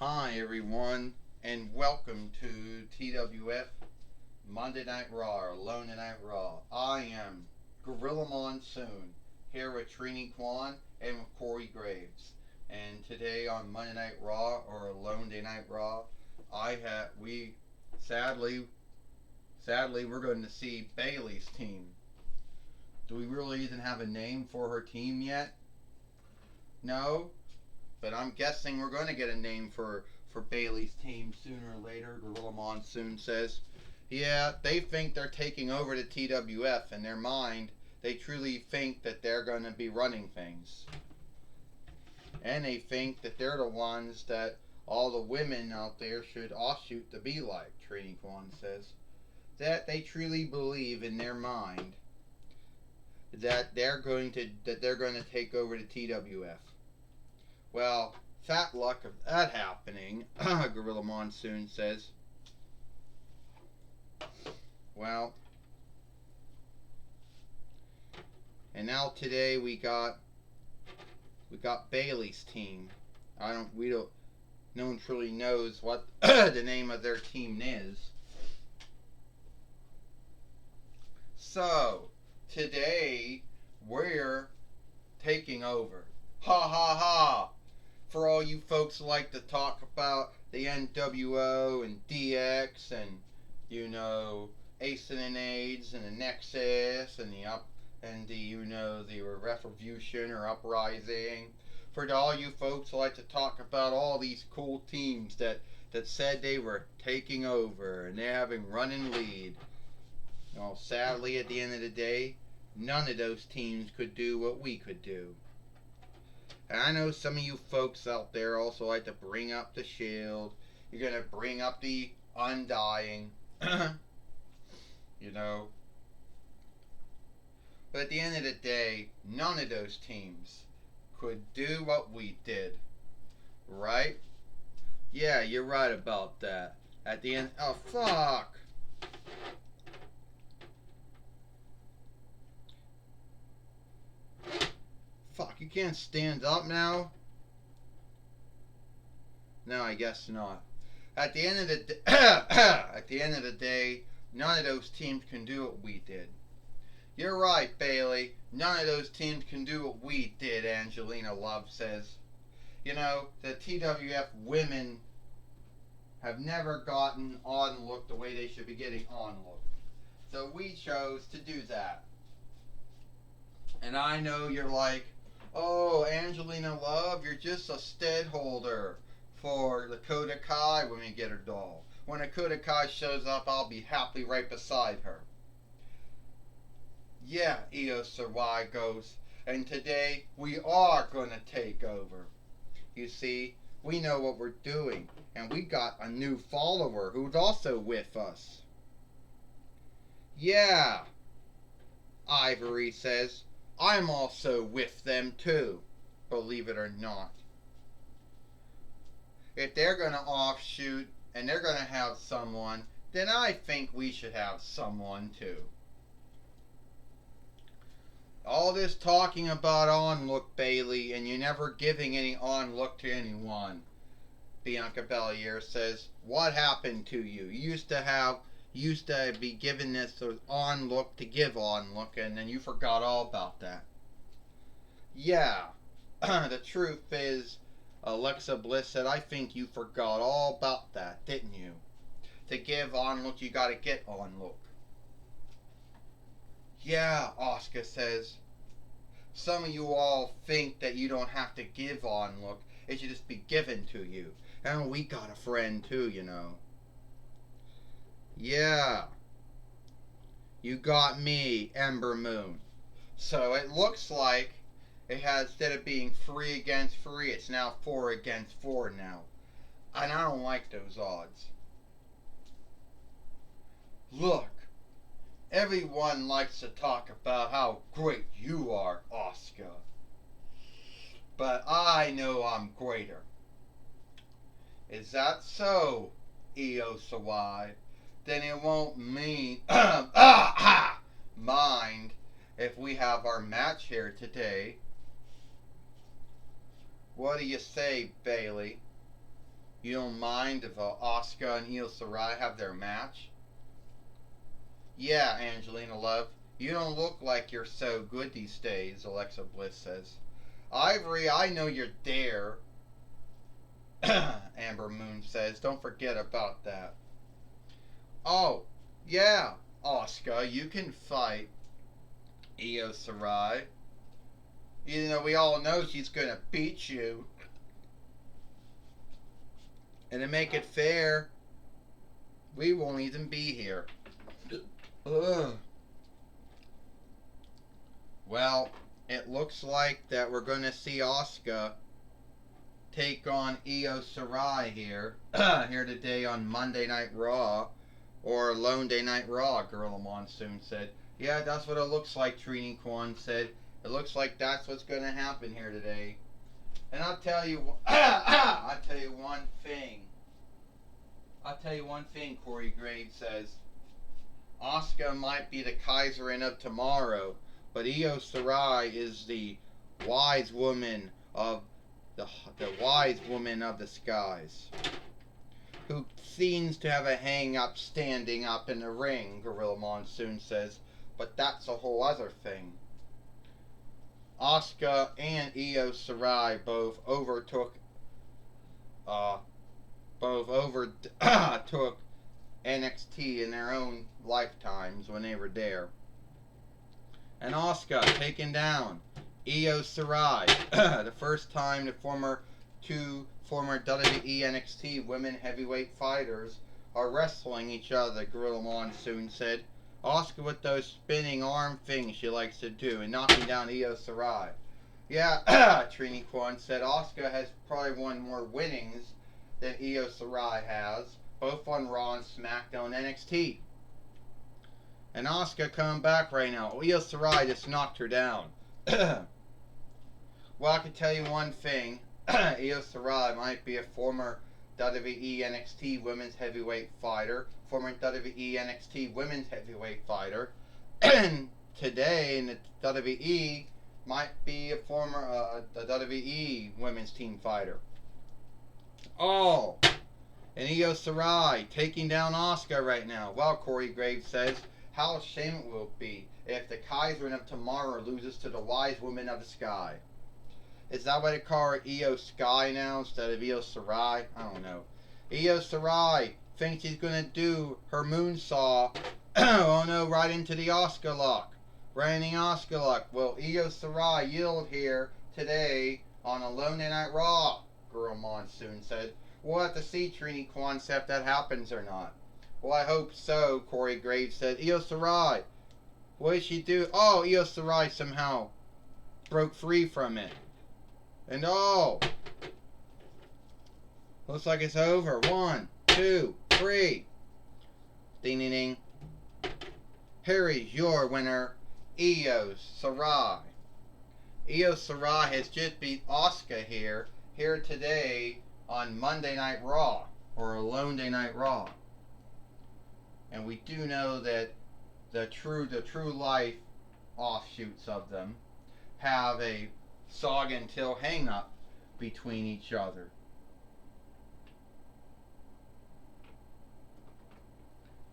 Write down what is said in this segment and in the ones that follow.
Hi, everyone, and welcome to TWF Monday Night Raw, or Monday Night Raw. I am Gorilla Monsoon, here with Trini Kwan and with Corey Graves. And today on Monday Night Raw, or Monday Night Raw, we sadly, we're going to see Bayley's team. Do we really even have a name for her team yet? No, but I'm guessing we're going to get a name for Bayley's team sooner or later. Gorilla Monsoon says, yeah, they think they're taking over the TWF. In their mind, they truly think that they're going to be running things, and they think that they're the ones that all the women out there should offshoot to be like. Trini Kwan says that they truly believe in their mind that they're going to take over the TWF. Well, fat luck of that happening, Gorilla Monsoon says. Well, and now today we got Bayley's team. No one truly knows what the name of their team is. So, today we're taking over. Ha ha ha! For all you folks who like to talk about the NWO and DX and, Ace and AIDS and the Nexus and the Retribution or Uprising. For all you folks who like to talk about all these cool teams that said they were taking over and they're having run and lead. Well, sadly, at the end of the day, none of those teams could do what we could do. And I know some of you folks out there also like to bring up the Shield. You're going to bring up the Undying. But at the end of the day, none of those teams could do what we did. Right? Yeah, you're right about that. At the end... Oh, fuck! Fuck, you can't stand up now? No, I guess not. At the end of the day, none of those teams can do what we did. You're right, Bayley. None of those teams can do what we did, Angelina Love says. The TWF women have never gotten on look the way they should be getting on look. So we chose to do that. And I know you're like, oh, Angelina Love, you're just a steadholder for Dakota Kai when we get her doll. When Dakota Kai shows up, I'll be happily right beside her. Yeah, Io Shirai goes, and today we are going to take over. You see, we know what we're doing, and we got a new follower who's also with us. Yeah, Ivory says, I'm also with them too, believe it or not. If they're going to offshoot and they're going to have someone, then I think we should have someone too. All this talking about on-look, Bayley, and you never giving any on-look to anyone. Bianca Belair says, what happened to you? You used to be given this on-look to give on-look, and then you forgot all about that. Yeah, the truth is, Alexa Bliss said, I think you forgot all about that, didn't you? To give on-look, you gotta get on-look. Yeah, Asuka says, some of you all think that you don't have to give on-look. It should just be given to you. And we got a friend too, Yeah. You got me, Ember Moon. So it looks like it has, instead of being 3 against 3, it's now 4 against 4 now. And I don't like those odds. Look, everyone likes to talk about how great you are, Asuka. But I know I'm greater. Is that so, Io Shirai? Then it won't mean mind if we have our match here today. What do you say, Bayley? You don't mind if Asuka and Io Shirai have their match? Yeah, Angelina Love. You don't look like you're so good these days, Alexa Bliss says. Ivory, I know you're there, Amber Moon says. Don't forget about that. Oh, yeah, Asuka, you can fight Io Shirai. Even though we all know she's gonna beat you. And to make it fair, we won't even be here. Ugh. Well, it looks like that we're going to see Asuka take on Io Shirai here today on Monday Night Raw, or Lone Day Night Raw, Gorilla Monsoon said. Yeah, that's what it looks like, Trini Kwan said. It looks like that's what's going to happen here today. And I'll tell you one thing, Corey Graves says. Asuka might be the Kaiserin of tomorrow, but Io Shirai is the wise woman of the wise woman of the skies, who seems to have a hang up standing up in the ring, Gorilla Monsoon says, but that's a whole other thing. Asuka and Io Shirai both overtook NXT in their own lifetimes when they were there. And Asuka taking down Io Shirai, the first time the two former WWE NXT women heavyweight fighters are wrestling each other, Gorilla Monsoon said. Asuka with those spinning arm things she likes to do and knocking down Io Shirai. Yeah, Trini Kwan said Asuka has probably won more winnings than Io Shirai has, both on Raw and SmackDown NXT. And Asuka coming back right now. Io Shirai just knocked her down. Well, I can tell you one thing. Io Shirai might be a former WWE NXT Women's Heavyweight Fighter, former WWE NXT Women's Heavyweight Fighter, and today in the WWE might be a former WWE Women's Team Fighter. Oh, and Io Shirai taking down Asuka right now. Well, Corey Graves says, how ashamed it will be if the Kaiserin of tomorrow loses to the wise woman of the sky. Is that why they call her Io Sky now instead of Io Shirai? I don't know. Io Shirai thinks she's going to do her moonsaw. Oh no, right into the Asuka lock. Right in the Asuka lock. Well, Io Shirai yielded here today on a Lone Night Raw, Gorilla Monsoon said. We'll have to see, Trini Kwan, if that happens or not. Well, I hope so, Corey Graves said. Io Shirai, what did she do? Oh, Io Shirai somehow broke free from it. And oh, looks like it's over. 1, 2, 3. Ding ding ding. Here is your winner, Io Shirai. Io Shirai has just beat Asuka here today on Monday Night Raw, or Lone Day Night Raw. And we do know that the true life offshoots of them have a Saga and Till hang up between each other.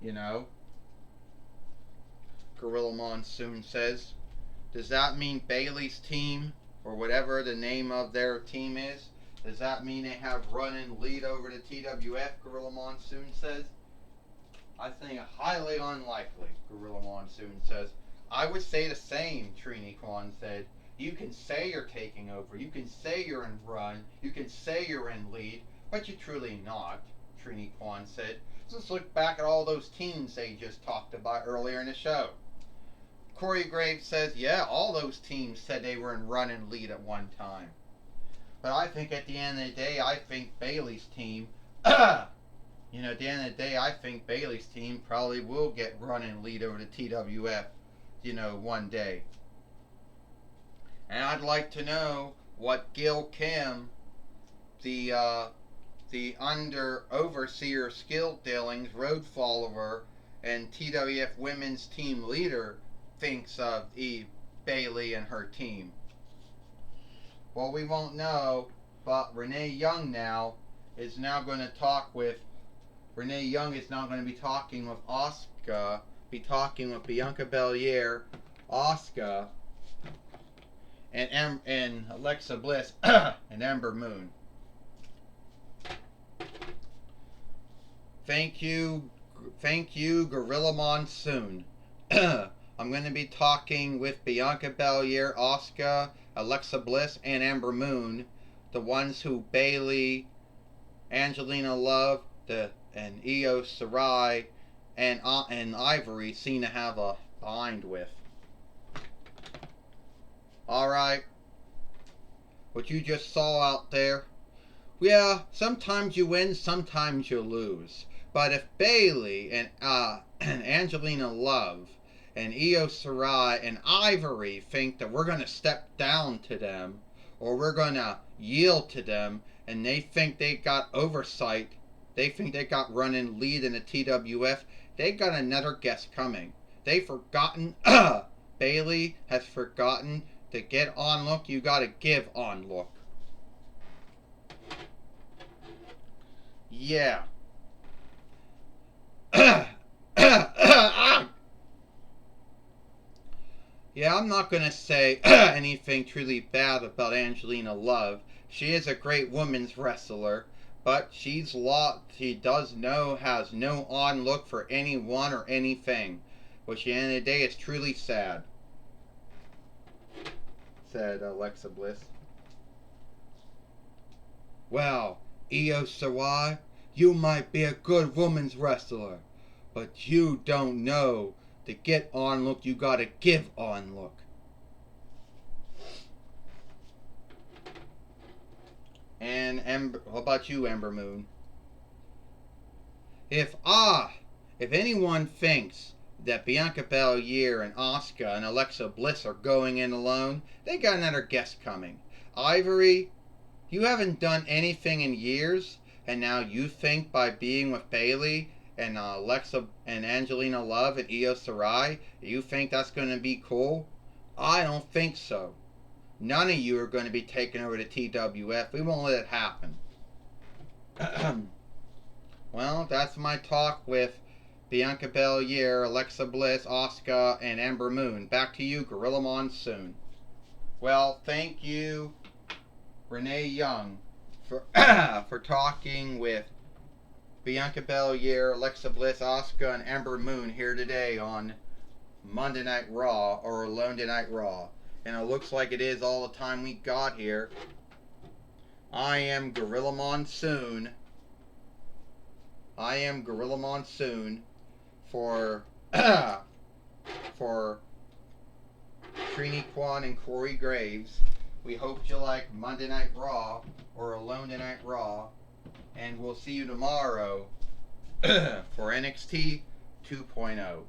You know? Gorilla Monsoon says, does that mean Bayley's team, or whatever the name of their team is, does that mean they have run and lead over the TWF, Gorilla Monsoon says? I think highly unlikely, Gorilla Monsoon says. I would say the same, Trini Kwan said. You can say you're taking over, you can say you're in run, you can say you're in lead, but you're truly not, Trini Kwan said. Let's look back at all those teams they just talked about earlier in the show. Corey Graves says, yeah, all those teams said they were in run and lead at one time. But I think at the end of the day, I think Bayley's team, at the end of the day, I think Bayley's team probably will get run and lead over the TWF, one day. And I'd like to know what Gil Kim, the under overseer skill dealings road follower and TWF women's team leader, thinks of Bayley and her team. Well, we won't know, but Renee Young now is now going to talk with Renee Young. Is now going to be talking with Asuka. Be talking with Bianca Belair, Asuka, and Alexa Bliss and Ember Moon. Thank you, Gorilla Monsoon. I'm going to be talking with Bianca Belair, Asuka, Alexa Bliss, and Ember Moon, the ones who Bayley, Angelina Love, and Io Shirai, and Ivory seem to have a bind with. Alright, what you just saw out there, yeah, sometimes you win, sometimes you lose. But if Bayley and Angelina Love and Io Shirai and Ivory think that we're going to step down to them, or we're going to yield to them, and they think they got oversight, they think they got running lead in the TWF, they got another guest coming. They've forgotten, Bayley has forgotten, to get on look, you got to give on look. Yeah. Yeah, I'm not going to say anything truly bad about Angelina Love. She is a great women's wrestler, but she does know, has no on look for anyone or anything, which at the end of the day is truly sad, said Alexa Bliss. Well, Io Shirai, you might be a good women's wrestler, but you don't know. To get on look, you gotta give on look. And how about you, Ember Moon? If anyone thinks that Bianca Belair and Asuka and Alexa Bliss are going in alone, they got another guest coming. Ivory, you haven't done anything in years, and now you think by being with Bayley and Alexa and Angelina Love and Io Shirai, you think that's going to be cool? I don't think so. None of you are going to be taking over the TWF. We won't let it happen. Well, that's my talk with Bianca Belair, Alexa Bliss, Asuka, and Ember Moon. Back to you, Gorilla Monsoon. Well, thank you, Renee Young, for for talking with Bianca Belair, Alexa Bliss, Asuka, and Ember Moon here today on Monday Night Raw, or Monday Night Raw. And it looks like it is all the time we got here. I am Gorilla Monsoon. For for Trini Kwan and Corey Graves. We hope you like Monday Night Raw or Alone Tonight Raw. And we'll see you tomorrow for NXT 2.0.